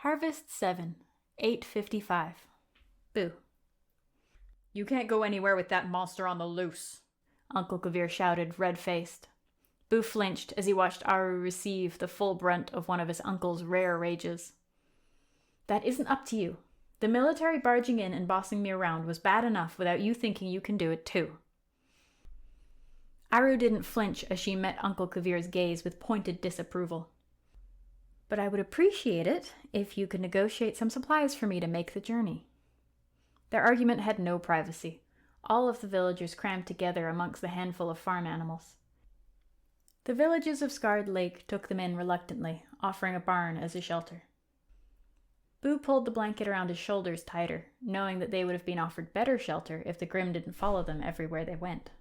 Harvest 7, 8:55. Boo. "You can't go anywhere with that monster on the loose," Uncle Kavir shouted, red-faced. Boo flinched as he watched Aru receive the full brunt of one of his uncle's rare rages. "That isn't up to you. The military barging in and bossing me around was bad enough without you thinking you can do it too." Aru didn't flinch as she met Uncle Kavir's gaze with pointed disapproval. "But I would appreciate it if you could negotiate some supplies for me to make the journey." Their argument had no privacy, all of the villagers crammed together amongst the handful of farm animals. The villages of Scarred Lake took them in reluctantly, offering a barn as a shelter. Boo pulled the blanket around his shoulders tighter, knowing that they would have been offered better shelter if the Grimm didn't follow them everywhere they went.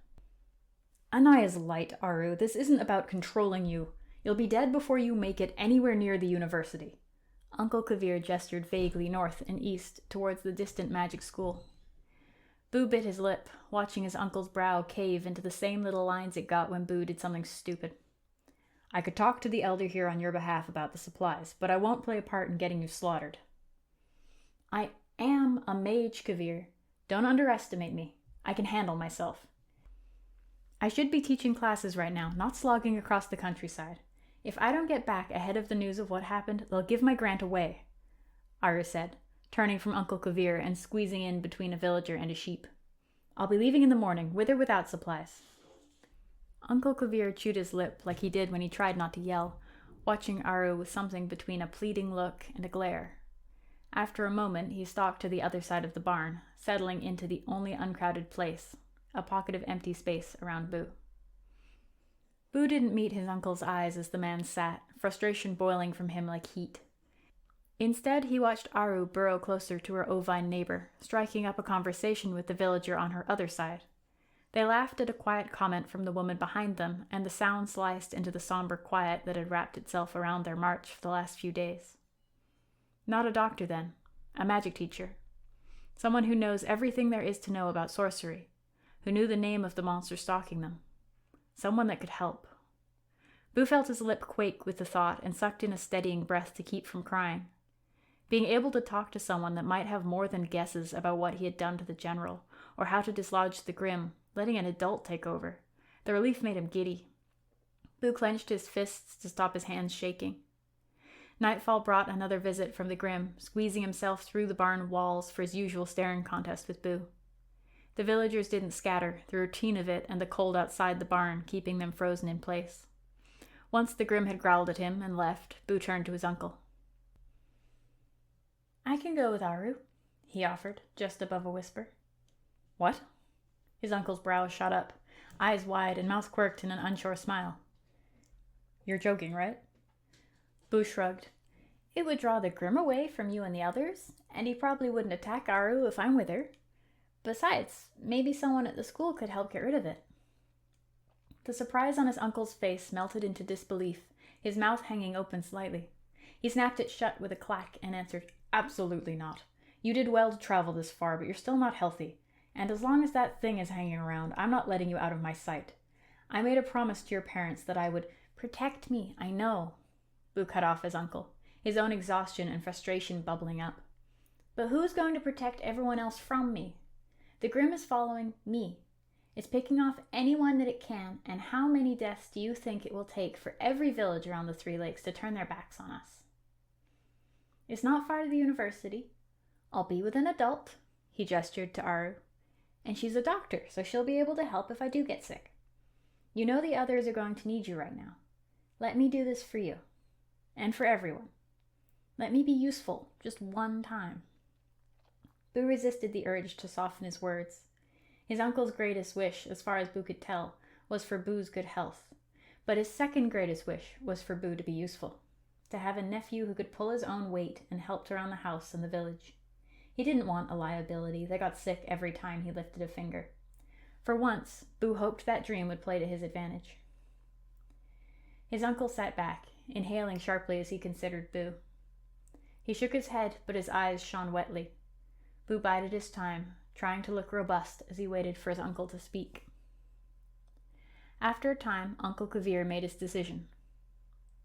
"Anaya's light, Aru. This isn't about controlling you. You'll be dead before you make it anywhere near the university." Uncle Kavir gestured vaguely north and east towards the distant magic school. Boo bit his lip, watching his uncle's brow cave into the same little lines it got when Boo did something stupid. "I could talk to the elder here on your behalf about the supplies, but I won't play a part in getting you slaughtered." "I am a mage, Kavir. Don't underestimate me. I can handle myself. I should be teaching classes right now, not slogging across the countryside. If I don't get back ahead of the news of what happened, they'll give my grant away," Aru said, turning from Uncle Kavir and squeezing in between a villager and a sheep. "I'll be leaving in the morning, with or without supplies." Uncle Kavir chewed his lip like he did when he tried not to yell, watching Aru with something between a pleading look and a glare. After a moment, he stalked to the other side of the barn, settling into the only uncrowded place, a pocket of empty space around Boo. Boo didn't meet his uncle's eyes as the man sat, frustration boiling from him like heat. Instead, he watched Aru burrow closer to her ovine neighbor, striking up a conversation with the villager on her other side. They laughed at a quiet comment from the woman behind them, and the sound sliced into the somber quiet that had wrapped itself around their march for the last few days. Not a doctor, then. A magic teacher. Someone who knows everything there is to know about sorcery, who knew the name of the monster stalking them. Someone that could help. Boo felt his lip quake with the thought and sucked in a steadying breath to keep from crying. Being able to talk to someone that might have more than guesses about what he had done to the general, or how to dislodge the Grimm, letting an adult take over. The relief made him giddy. Boo clenched his fists to stop his hands shaking. Nightfall brought another visit from the Grimm, squeezing himself through the barn walls for his usual staring contest with Boo. The villagers didn't scatter, the routine of it and the cold outside the barn keeping them frozen in place. Once the Grimm had growled at him and left, Boo turned to his uncle. "I can go with Aru," he offered, just above a whisper. "What?" His uncle's brows shot up, eyes wide and mouth quirked in an unsure smile. "You're joking, right?" Boo shrugged. "It would draw the Grimm away from you and the others, and he probably wouldn't attack Aru if I'm with her. Besides, maybe someone at the school could help get rid of it." The surprise on his uncle's face melted into disbelief, his mouth hanging open slightly. He snapped it shut with a clack and answered, "Absolutely not. You did well to travel this far, but you're still not healthy. And as long as that thing is hanging around, I'm not letting you out of my sight. I made a promise to your parents that I would protect me, I know." Boo cut off his uncle, his own exhaustion and frustration bubbling up. "But who's going to protect everyone else from me? The Grimm is following me. It's picking off anyone that it can, and how many deaths do you think it will take for every village around the Three Lakes to turn their backs on us? It's not far to the university. I'll be with an adult," he gestured to Aru, "and she's a doctor, so she'll be able to help if I do get sick. You know the others are going to need you right now. Let me do this for you. And for everyone. Let me be useful, just one time." Boo resisted the urge to soften his words. His uncle's greatest wish, as far as Boo could tell, was for Boo's good health. But his second greatest wish was for Boo to be useful, to have a nephew who could pull his own weight and helped around the house and the village. He didn't want a liability that got sick every time he lifted a finger. For once, Boo hoped that dream would play to his advantage. His uncle sat back, inhaling sharply as he considered Boo. He shook his head, but his eyes shone wetly. Boo bided his time, trying to look robust as he waited for his uncle to speak. After a time, Uncle Kavir made his decision.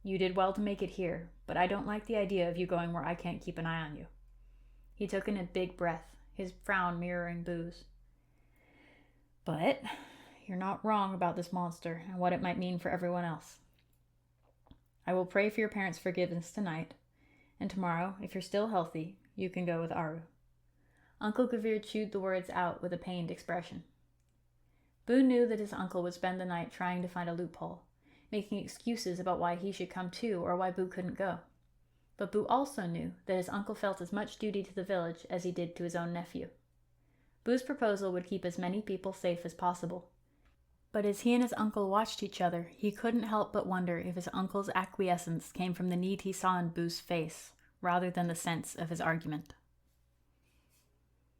"You did well to make it here, but I don't like the idea of you going where I can't keep an eye on you." He took in a big breath, his frown mirroring Boo's. "But you're not wrong about this monster and what it might mean for everyone else. I will pray for your parents' forgiveness tonight, and tomorrow, if you're still healthy, you can go with Aru." Uncle Kavir chewed the words out with a pained expression. Boo knew that his uncle would spend the night trying to find a loophole, making excuses about why he should come too or why Boo couldn't go. But Boo also knew that his uncle felt as much duty to the village as he did to his own nephew. Boo's proposal would keep as many people safe as possible. But as he and his uncle watched each other, he couldn't help but wonder if his uncle's acquiescence came from the need he saw in Boo's face, rather than the sense of his argument.